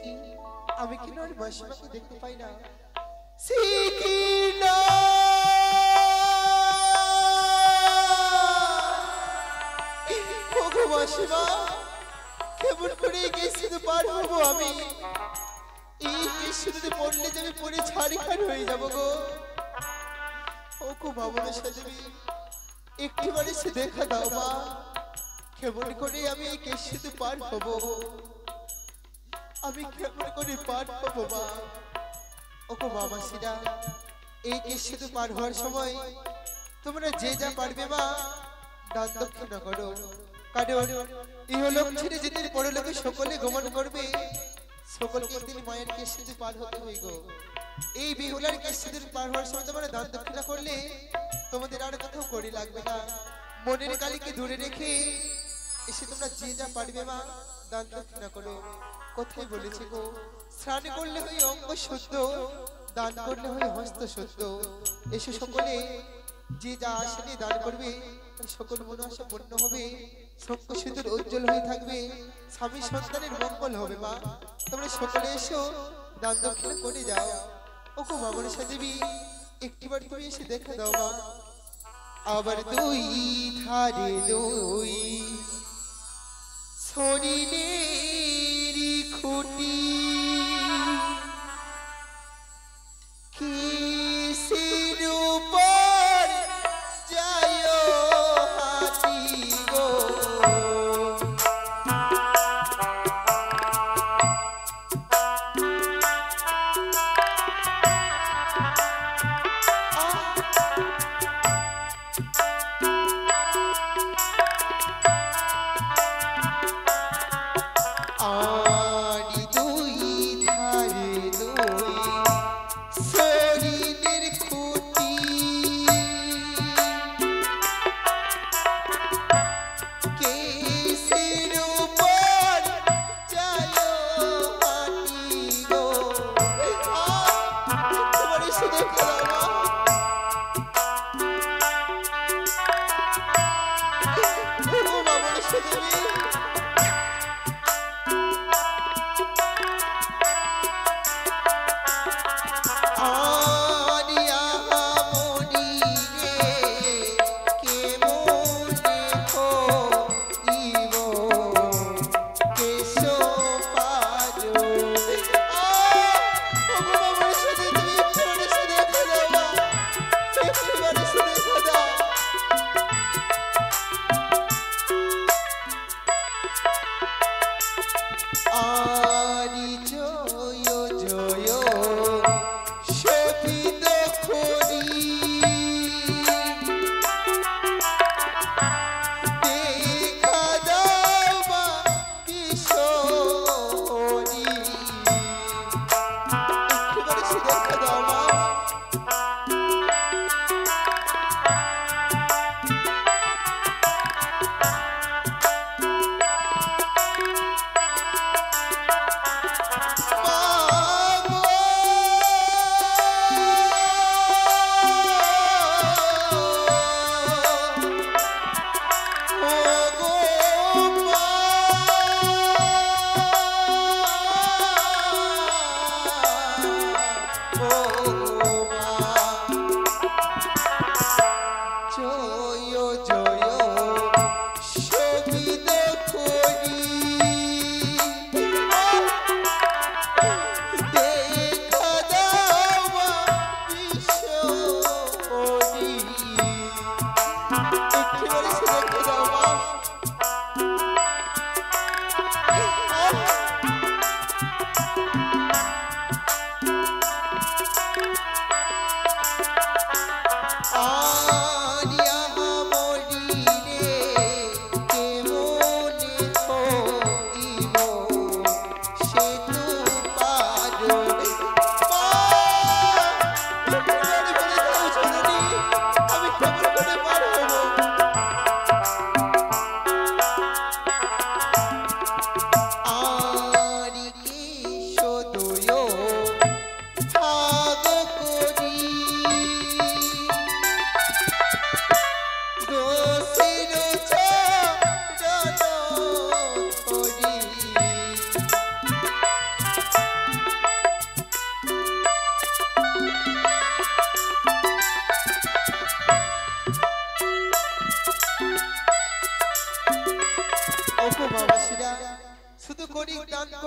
কি আমি কি নর মাসিমাকে দেখতে পাই না? সিকিনা ওগো মাসিমা, কেমন করে গেছিতে পার হবো আমি? এই গেছিতে পড়লে যে আমি পড়ে ছাড়িখান হয়ে যাবো গো। ওগো বাবনের সাথে একটিবারে সে দেখা দাও মা, কেমন করে আমি এই গেছিতে পার হবো? আমি কেমন করে পার হবো মা? ওগো মামাসিরা, এই গেছিতে পার হওয়ার সময় তোমরা যে যা পারবে মা দান দক্ষিণা করো, কারণ ইহলোক ছেড়ে যেদিন পরলোকে সকলে গমন করবে, সকলকে দিন মায়ের কেশিতে পার হতে হই গো। এই বিহুলার কেশিতে পার হওয়ার সময় তোমরা দান দক্ষিণা করলে তোমাদের আর কোথাও করি লাগবে না। মনের কালীকে দূরে রেখে এসে তোমরা যে যা পারবে মা দান দক্ষিণা করো। কোথায় বলেছে গো, স্নান করলে হয় অঙ্গ শুদ্ধ, দান করলে হয় হস্ত শুদ্ধ। এসে সকলে যে যা আশা নিয়ে দান করবে সকল মনোবাসা পূর্ণ হবে, শঙ্খ সিঁদুর উজ্জ্বল হয়ে থাকবে, স্বামী সন্তানের মঙ্গল হবে মা। তোমরা সকলে এসো, দান দক্ষিণা করে যাও। ওগো মা মনসা দেবী, একটিবার তুমি এসে দেখা দাও মা। আবার দুই ধারে দুই শরীরের খুঁটি, কিসের উপর যায় হাতি গো?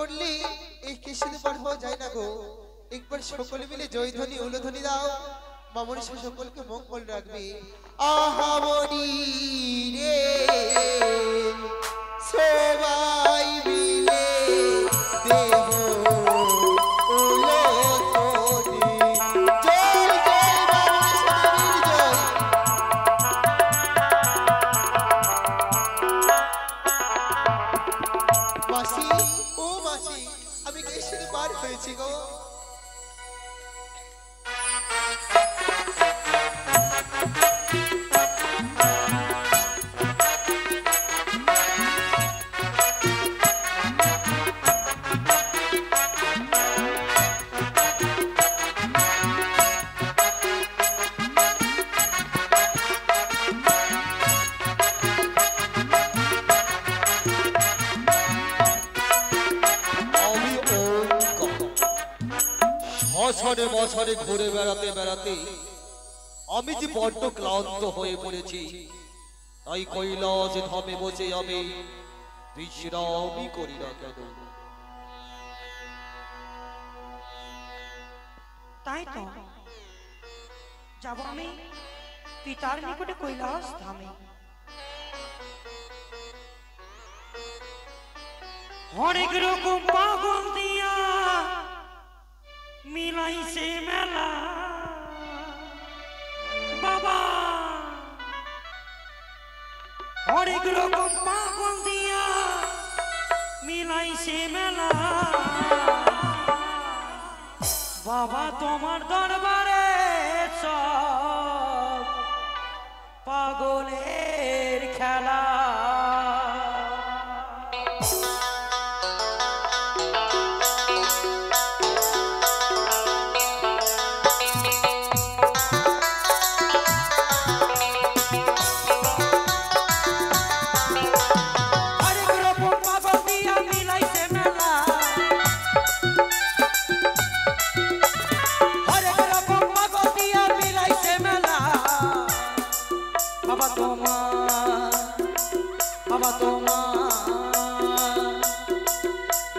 করলে এই কেশিতে পার হওয়া যায় না গো। একবার সকলে মিলে জয়ধ্বনি উলধ্বনি দাও, মামনি সকলকে মঙ্গল রাখবে। আহামনি রে সবাই মিলে দেহ উলধ্বনি, জয় জয় মামনি স্বামীর জয়। মাসি ও মাসি, আমি কেশিতে পার হয়েছি গো। বছরে বছরে ঘুরে বেড়াতে বেড়াতে আমি যে বড্ড ক্লান্ত হয়ে পড়েছি, তাই কৈলাস ধামে বসে আমি বিশ্রামই করি না কেন। তাই তো যাব আমি পিতার নিকটে কৈলাস ধামে। হরেক রকম পাগল দিয়া মিলাইছে মেলা বাবা, হরেক রকম পাগল দিয়া মিলাইছে মেলা বাবা, তোমার দরবারে সব পাগলের খেলা।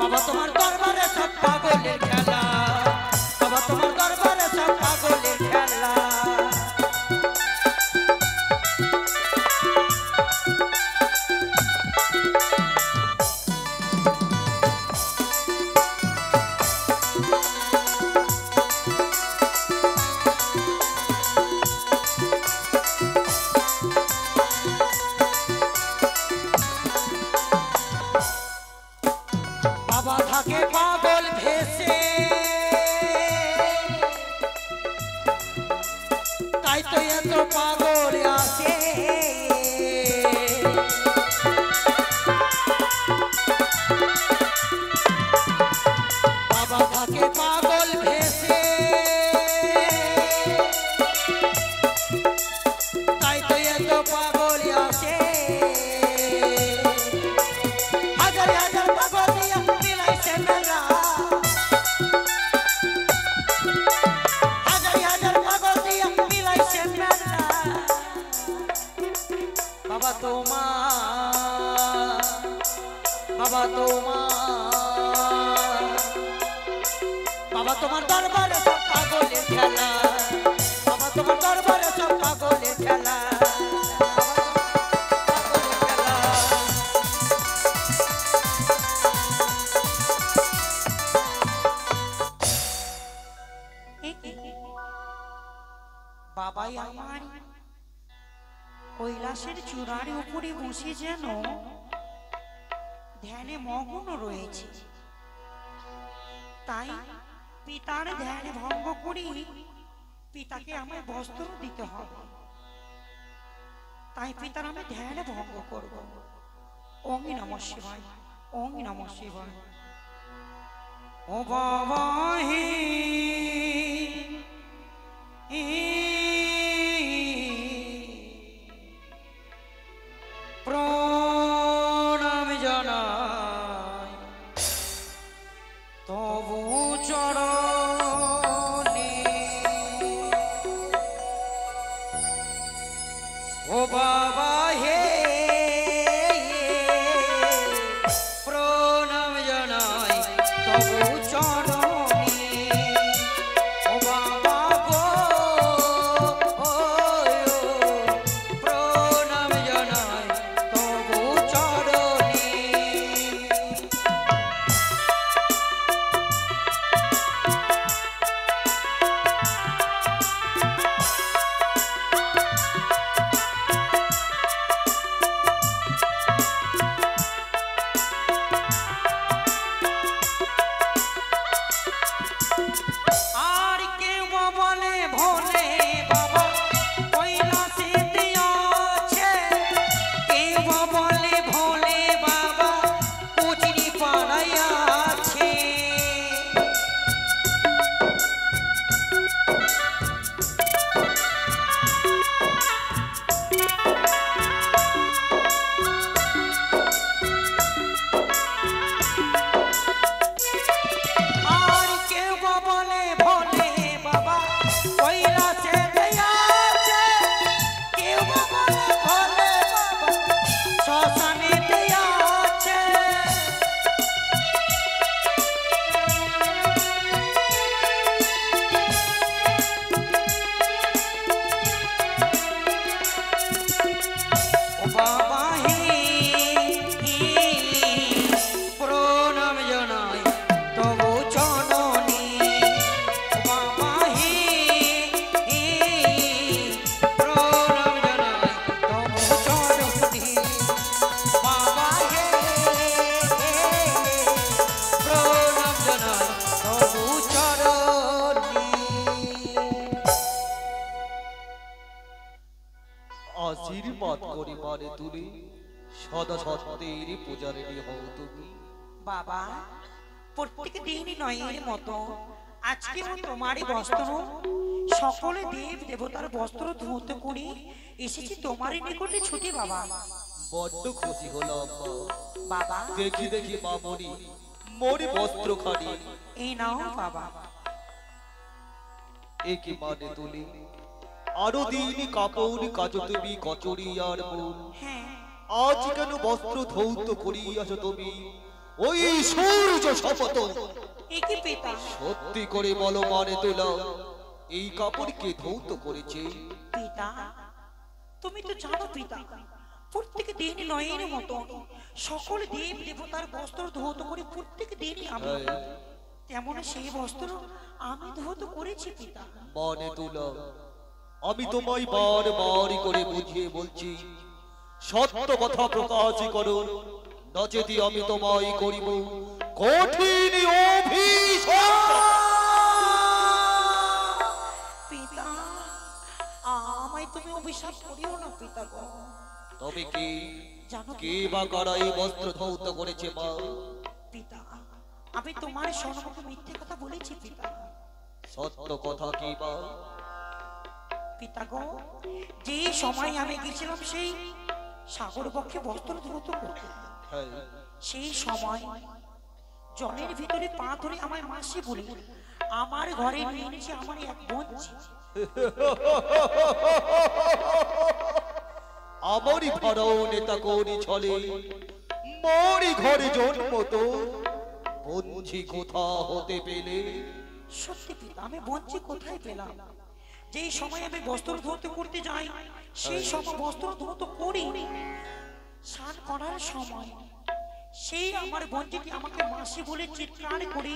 বাবা তোমার দরবারে সব পাগলের খেলা, বাবা তোমার দরবারে সব পাগলের খেলা। বাবা থাকে পাগল ভেসে, তাই তো এত পাগল আসে। বাবা থাকে পাগল ভেসে, তাই তো এত পাগল আসে। হাজার হাজার পাগল দিয়া মিলাইছে মেলা, হাজার হাজার পাগল দিয়া মিলাইছে মেলা। বাবা তোমার, বাবা তোমার, বাবা তোমার দরবারে সব পাগলের খেলা, বাবা তোমার দরবারে সব পাগলের খেলা। বাবাই আমার কৈলাসের চূড়ার উপরে বসে যেন ধ্যানে মগ্ন রয়েছে, তাই পিতার ধ্যান ভঙ্গ করি পিতাকে আমায় বস্ত্র দিতে হবে, তাই পিতার আমি ধ্যান ভঙ্গ করব। ওং নমঃ শিবায়, ওং নমঃ শিবায়। ও বাবা হে প্রণাম জানাই তবু চরণে। ও বাবা হে প্রণাম জানাই আশীর্বাদ করি মানে তুমি সদা সত্যের পূজারিণী হও তুমি। বাবা, প্রত্যেক দিনই নয়ের মতো আজকে তোমারই বস্ত্র সকলে দেব দেবতার বস্ত্র ধৌত করে এসেছি তোমারই নিকটে ছুটি বাবা। বড্ড খুশি হলাম মা। বাবা দেখি দেখি মামনি মোর বস্ত্র খানি। এই নাও বাবা। একে মানে তুলি আরো দিন কাপড় কাজ তুমি কচুরি আর মূল। হ্যাঁ আজ কেন বস্ত্র ধৌত করিয়াছ তুমি ওই সূর্য শপথ? একে পিতা। সত্যি করে বলো মানে তোলা এই কাপড় কে ধৌত করেছে? পিতা তুমি তো জানো পিতা, প্রত্যেক দিন নয়ের মতো সকল দেব দেবতার বস্ত্র ধৌত করে প্রত্যেক দিনই আমি তেমন সেই বস্ত্র আমি ধৌত করেছি পিতা। মানে তোলা আমি তোমায় বারবার করে বুঝিয়ে বলছি সত্য কথা প্রকাশ করো, নচেতি আমি তোমায় করিব কঠিন অভিশাপ। পিতা আমায় তুমি অভিশাপ করিও না পিতা গো। তবে কি জানো কে বা কারা এই বস্ত্র ধৌত করেছে মা? পিতা আমি তোমার সম্মুখে মিথ্যে কথা বলেছি পিতা। সত্য কথা কি মা? পিতা গো, যে সময় আমি গেছিলাম সেই সাগর পক্ষে বস্ত্র ধৌত করতে, সেই সময় জলের ভিতরে পা ধরে আমায় মাসি বলে আমার ঘরে নিয়ে এনেছে আমার এক বঞ্চি। আমারই ভাড়াও নেতা করি ছলে মোরই ঘরে জন্ম তো বঞ্চি কোথা হতে পেলে? সত্যি পিতা আমি বঞ্চি কোথায় পেলাম? যেই সময় আমি বস্ত্র ধৌত করতে যাই সেই সময় বস্ত্র ধৌত করি, স্নান করার সময় সেই আমার বঞ্চিটি আমাকে মাসি বলে চিৎকার করে,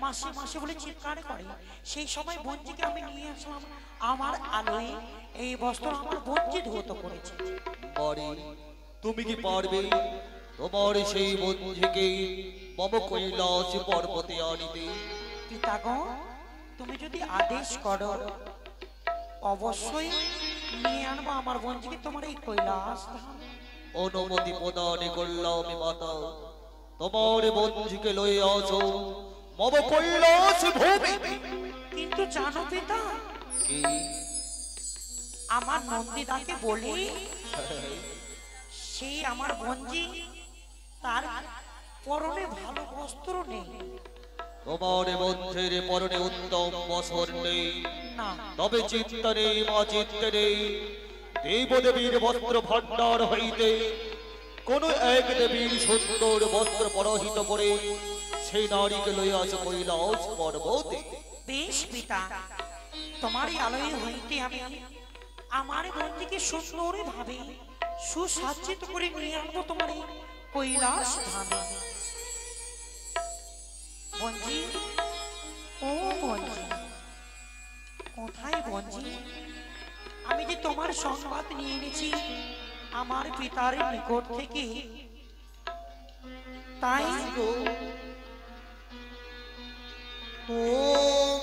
মাসি মাসি বলে চিৎকার করে। সেই সময় বঞ্চিকে আমি নিয়ে আসলাম আমার আলোয়, এই বস্ত্র আমার বঞ্চি ধৌত করেছে। বাড়ি তুমি কি পারবে তোমার সেই বঞ্চিকে মম কৈলাস পর্বতে আনিতে? পিতাগো তুমি যদি আদেশ করো অবশ্যই নিয়ে আনবো আমার বঞ্চিকে তোমার এই কৈলাস ধাম। অনুমতি প্রদান করলাম মাতা, তোমার বঞ্চিকে লয়ে আসো মম কৈলাস ভূমি। কিন্তু জানো পিতা, কি? আমার নন্দিদাকে বলি সেই আমার বঞ্জি তার পরনে ভালো বস্ত্র নেই। তোমার বন্ধের পরনে উত্তম বস্ত্র নেই? না তবে চিন্তা নেই মা, চিন্তা নেই। দেবদেবীর বস্ত্র ভাণ্ডার হইতে কোন এক দেবীর সুন্দর বস্ত্র পরহিত করে সেই নারীকে লইয়া আস কৈলাস পর্বতে। বেশ পিতা, তোমার আলোয় হইতে আমি আমার বঞ্জিকে সুন্দর ভাবে সুসজ্জিত করে নিয়ে আনবো তোমার এই কৈলাস ধামে। বঞ্জি, ও বঞ্জি, কোথায় বঞ্জি? আমি যে তোমার সংবাদ নিয়ে এনেছি আমার পিতার নিকট থেকে, তাই ও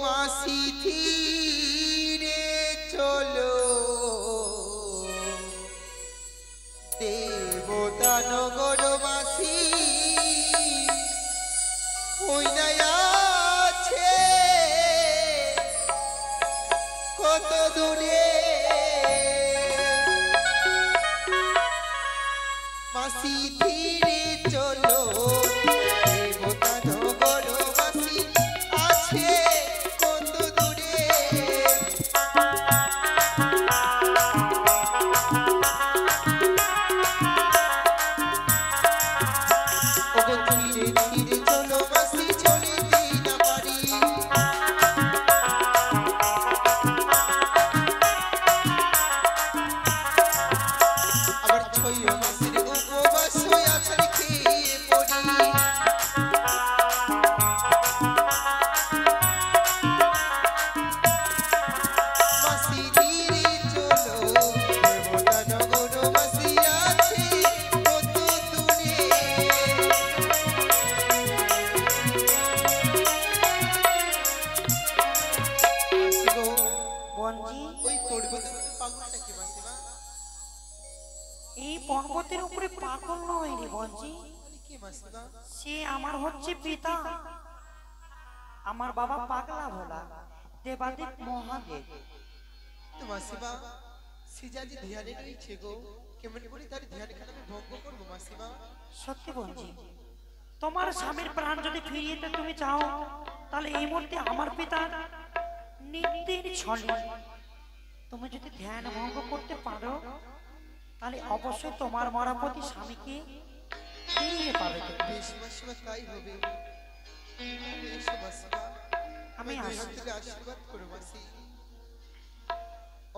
মাসি ধীরে চলো, দেবতা নগর মাসি ওই নাই আছে কত দূরে, মাসি ধীরে চলো, দেবতা নগর মাসি আছে সম্পত্তির উপরে পাগল নয় রে বঞ্চি। কি মাসিমা? সে আমার হচ্ছে পিতা, আমার বাবা পাগলা ভোলা দেবাদেব মহাদেব। তো মাসিমা সে যা যে ধ্যানে রয়েছে গো, কেমন করে তার ধ্যানখানা আমি ভঙ্গ করবো মাসিমা? সত্যি বঞ্চি, তোমার স্বামীর প্রাণ যদি ফিরিয়ে দিতে তুমি চাও, তাহলে এই মুহূর্তে আমার পিতার নিত্যের ছলে তুমি যদি ধ্যান ভঙ্গ করতে পারো, তাহলে অবশ্যই তোমার মরাপতি স্বামীকে ফিরিয়ে পাবে। বেশ মাসিমা, তাই হবে। এসো মাসিমা, আমি দুই আসি। হাত তুলে আশীর্বাদ করো মাসি।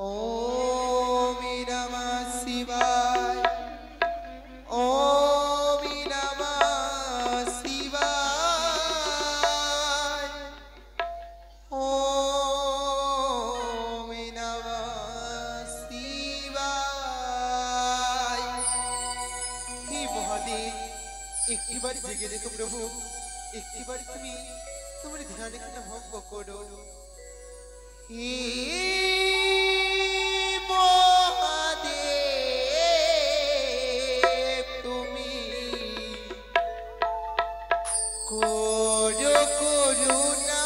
ওম নমঃ শিবায়, ওম নমঃ শিবায়, ওম নমঃ শিবায়। হে মহাদেব, একটিবার জেগে দেখো প্রভু, একটিবার তুমি তোমার ধ্যানে কেন ভঙ্গ করো। হে মহাদেব, তুমি করো করুণা।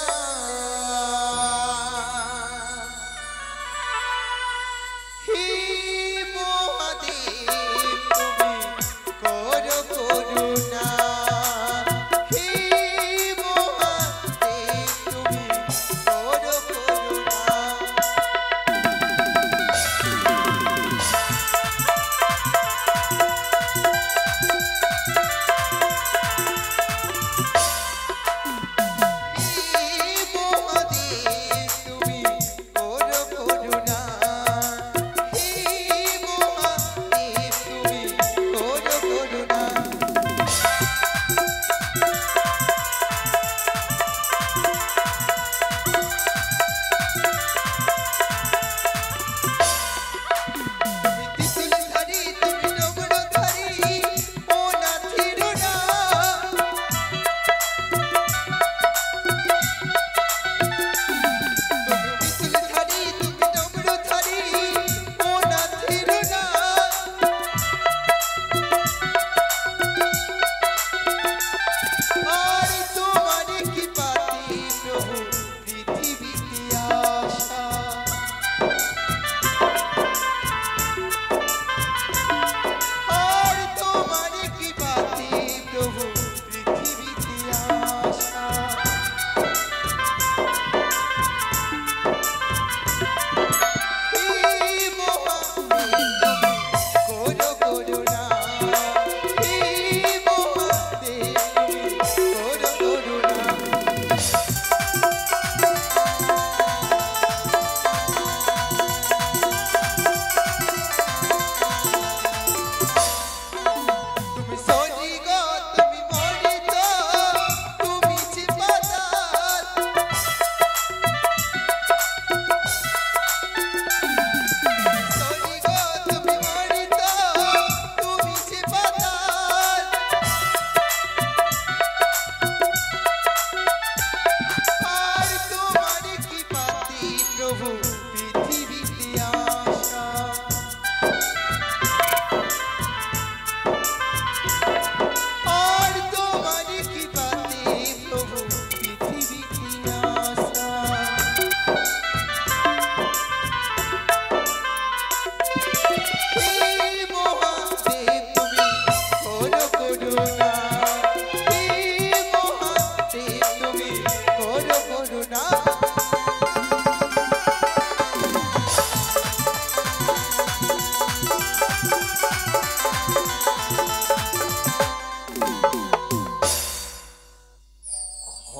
হে মহাদেব, তুমি করো করুণা। হে মহাদেব, তুমি করো করুণা।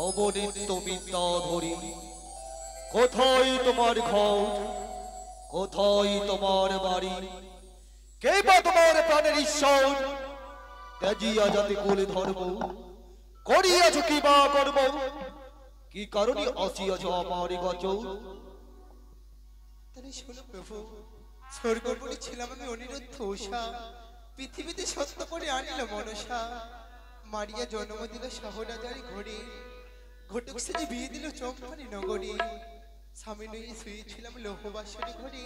অবনিত্য বিদ্যা ধরি, কোথায় তোমার ঘর, কোথায় তোমার বাড়ি, কে বা তোমার প্রাণের ঈশ্বর? ত্যাজিয়া যাতে কোলে ধর্ম, করিয়াছ কি বা কর্ম, কি কারণে আসিয়াছ আমার গচর? তাহলে শোনো প্রভু, স্বর্গপুরে ছিলাম আমি অনিরুদ্ধ উষা, পৃথিবীতে সত্য করে আনিল মনসা। মারিয়া জন্ম দিল সহরাজারি ঘরে, ঘটক সেজে বিয়ে দিল চম্পানি নগরে। স্বামী লইয়ে শুয়েছিলাম লৌহবাসরে ঘরে,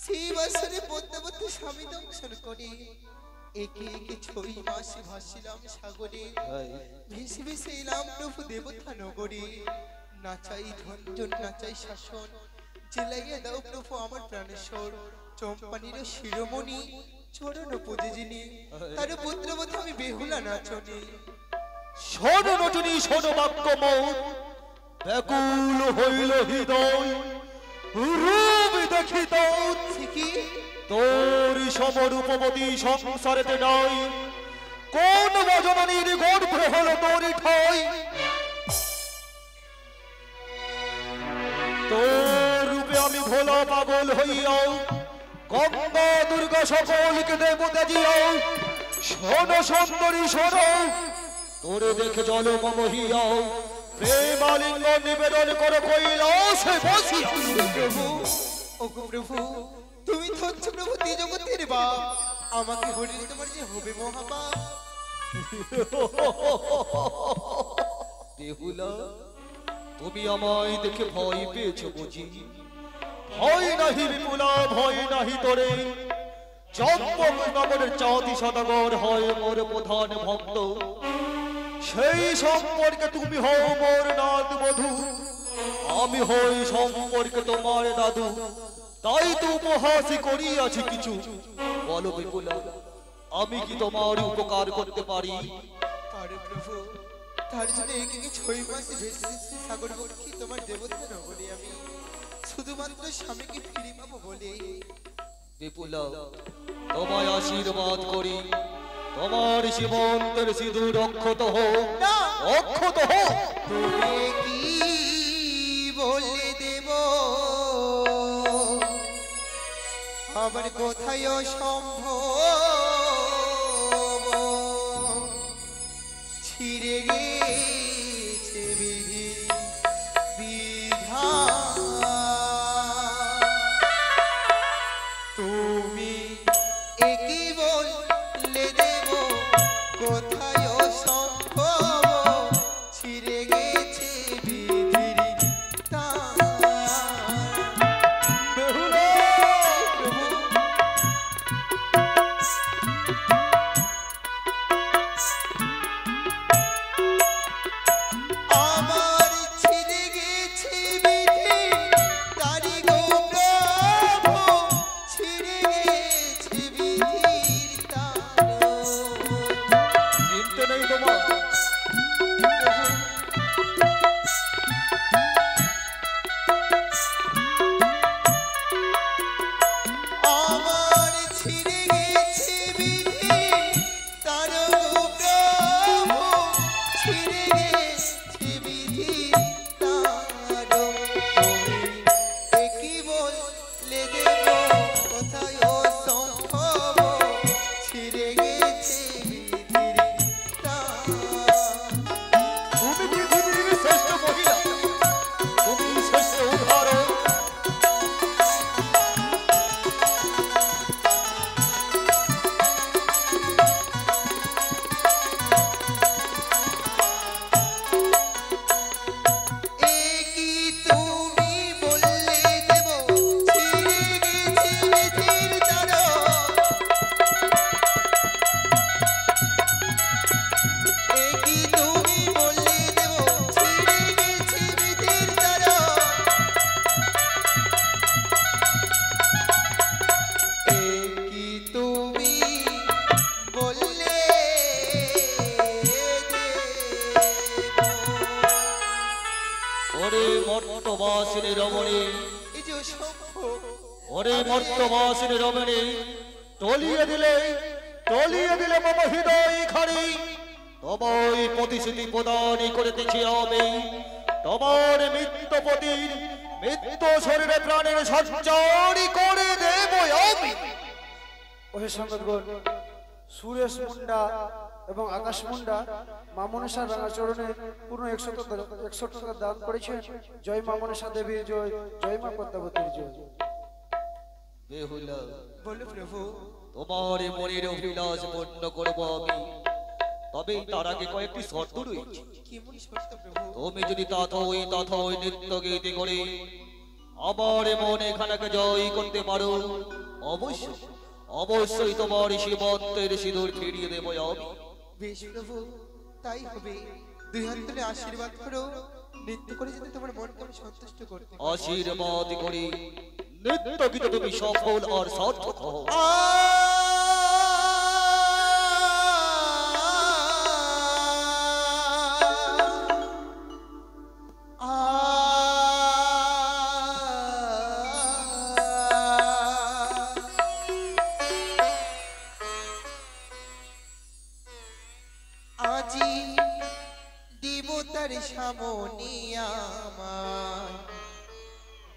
সেই বাসরে পদ্মাবতী স্বামী দংশন করে। একে একে 6 মাস ভাসিলাম সাগরে, ভেসে ভেসে এলাম প্রভু দেবতা নগরে। না চাই ধন না চাই শাসন, জেলাইয়া দাও প্রভু আমার প্রাণেশ্বর। চম্পানির শিরোমণি চরণ পূজে যিনি, তার পুত্রবধূ আমি বেহুলা নাচনি। শোনো নটনি শোনো বাক্য মৌ, ব্যাকুল হইল হৃদয় রূপ দেখিত। কি তোর সমরূপবতী সংসারেতে নাই, কোন বজননীর গর্ভে হলো তোর ঠাই। তোর রূপে আমি ভোলা পাগল হইয়াও, গঙ্গা দুর্গা সকলকে দেব ত্যাজিয়াও। শোনো সুন্দরী শোনো, তোরে দেখে জল মম হিয়াও, প্রেমালিঙ্গ নিবেদন করো কৈলাসে বসিয়া। প্রভু, ওগো প্রভু, তুমি তো হচ্ছে প্রভু ত্রিজগতের বাপ, আমাকে হরিণ তোমার যে হবে মহাপাপ। বেহুলা, তুমি আমায় দেখে ভয় পেয়েছো বুঝি? ভয় নাহি বিপুলা, ভয় নাহি তোরে। চম্পক নগরের চাঁদি সদাগর হয় মোর প্রধান ভক্ত, সেই সম্পর্কে তুমি হও মোর নাদ বধূ, আমি হই সম্পর্কে তোমার দাদু। তাই তো উপহাসই করিয়াছি কিছু। বলো বিপুলা, আমি কি তোমার উপকার করতে পারি? আরে প্রভু, তার জন্য একে 6 মাস ভেসে ভেসে সাগর বক্ষী তোমার দেবতা নগরে আমি শুধুমাত্র স্বামীকে ফিরে পাবো বলে। বিপুলা, তোমায় আশীর্বাদ করি, তোমার সীমন্তের সিঁদুর অক্ষত হোক, না, অক্ষত হোক। তুমি কি বলে দেব আবার কোথায় সম্ভব, ছিঁড়ে গেছে বিধি বিধান। তুমি একই বলে দেব কোথায় সম্ভব, ছিঁড়ে গেছে বিধির তান। বেহুলা, প্রভু, আমার ছিঁড়ে গেছে বিধি তারি গো প্রভু, ছিঁড়ে গেছে বিধির তান। চিনতে নেই তোমার? আমার ছিঁড়ে গেছে বিধি তার প্রভু, ছিঁড়ে গেছে বিধি তার। তুমি একই বলে দেব কোথায় সম্ভব, ছিঁড়ে গেছে বিধির তার। তুমি পৃথিবীর শ্রেষ্ঠ মহিলা, তুমি শ্রেষ্ঠ উদাহরণ। একই তুমি বললে দেব ছিঁড়ে গেছে বিধির তার। একই তুমি বললে দেব ছিঁড়ে গেছে বিধির তার। একই তুমি বললে ওরে মর্তবাসিনী রমণী, এই যে অসম্ভব, ওরে মর্তবাসিনী রমণী, টলিয়ে দিলে মম হৃদয় খানি। তোমায় প্রতিশ্রুতি প্রদানই করিতেছি আমি, তোমার মৃত্যুপতির মৃত্যু শরীরে প্রাণের সঞ্চারই করে দেব আমি। ওহে সঙ্গতগণ, সুরেশ মুন্ডা এবং আকাশ মুন্ডা মা মনসা রাঙা চরণে পূর্ণ 100 টাকা দান করেছেন। জয় মা মনসা দেবীর জয়, জয় মা পদ্মাবতীর জয়। বেহুলা, বলো প্রভু। তোমার মনের অভিলাষ পূর্ণ করব আমি, তবে তার আগে কয়েকটি শর্ত রয়েছে। কেমন শর্ত প্রভু? তুমি যদি তথই নৃত্য গীত করে আমার মন এখানকে জয় করতে পারো, অবশ্যই তোমার সীমন্তের সিঁদুর ফিরিয়ে দেবো আমি। বেশ প্রভু, তাই হবে। দুই হাত তুলে আশীর্বাদ করো, নৃত্য করে যেতে তোমার মনকে আমি সন্তুষ্ট করতে পারি। আশীর্বাদ করি নিত্য গীতে তুমি সফল আর সার্থক হও। আজি দেবতার সামনে আমার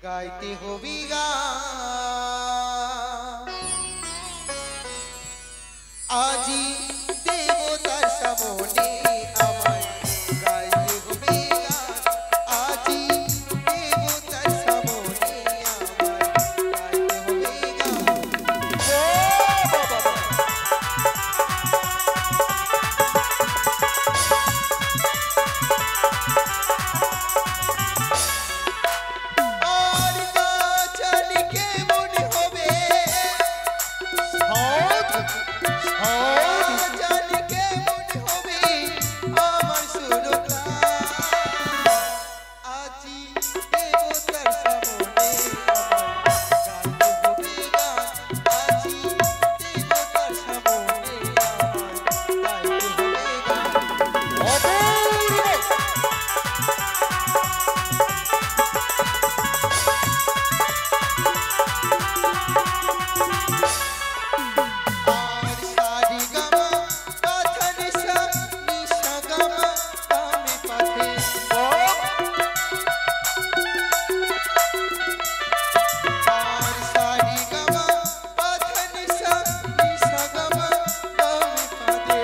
গাইতে হবি গান। আজি দেবতার সামনে আমার গাইতে হবি গান। আজি দেবতার সামনে আমার গাইতে হবি গান। আর গাছালি কেমন হবে, গাছালি কেমন হবে আমার সুরতা। আজি দেবতার সামনে আমার গাইতে হবে গান। আজি দেবতার সামনে আমার গাইতে হবে গান। আর সারি গামা পাথা নিশা নিশা গামা তামে পাথে। আর সারি গামা পাথা নিশা নিশা গামা তামে পাথে।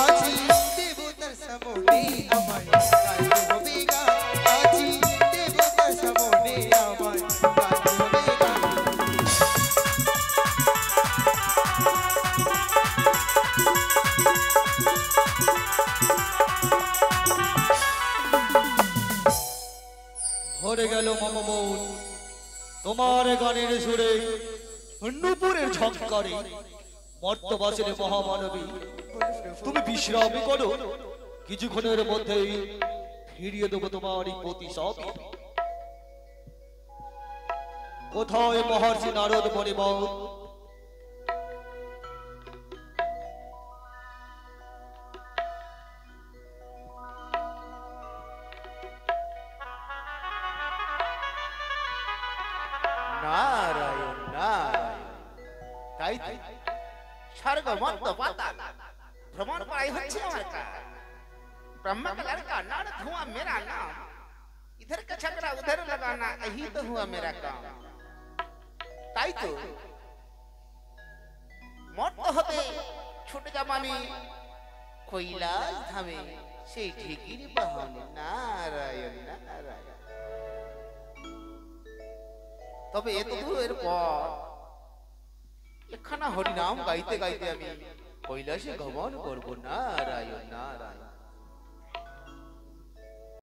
আজি দেবতার সামনে আমার গাইতে হবে গান। আজি দেবতার সামনে আমার গাইতে হবে গান। ভরে গেল মম মন তোমার গানের সুরে, নূপুরের ঝংকারে মর্তবাসের মহামানবী তুমি বিশ্রামই করো। কিছুক্ষণের মধ্যেই ফিরিয়ে দেবো তোমার এই প্রতিশোধ। কোথায় মহর্ষি নারদ পরিবার? নারায়ণ নারায়ণ। তাই তো স্বর্গ মর্ত পাতাল ভ্রমণ করাই হচ্ছে আমার কাজ। ब्रह्मा का लड़का नारद हुआ मेरा नाम। इधर का छकड़ा उधर लगाना यही तो हुआ मेरा काम। তাই তো মর্ত হতে ছুটে যাব আমি কৈলাস ধামে, সেই ঢেকির বাহনে। নারায়ণ নারায়ণ। তবে এর পর একখানা হরিনাম গাইতে গাইতে আমি কৈলাসে গমন করব। নারায়ণ নারায়ণ।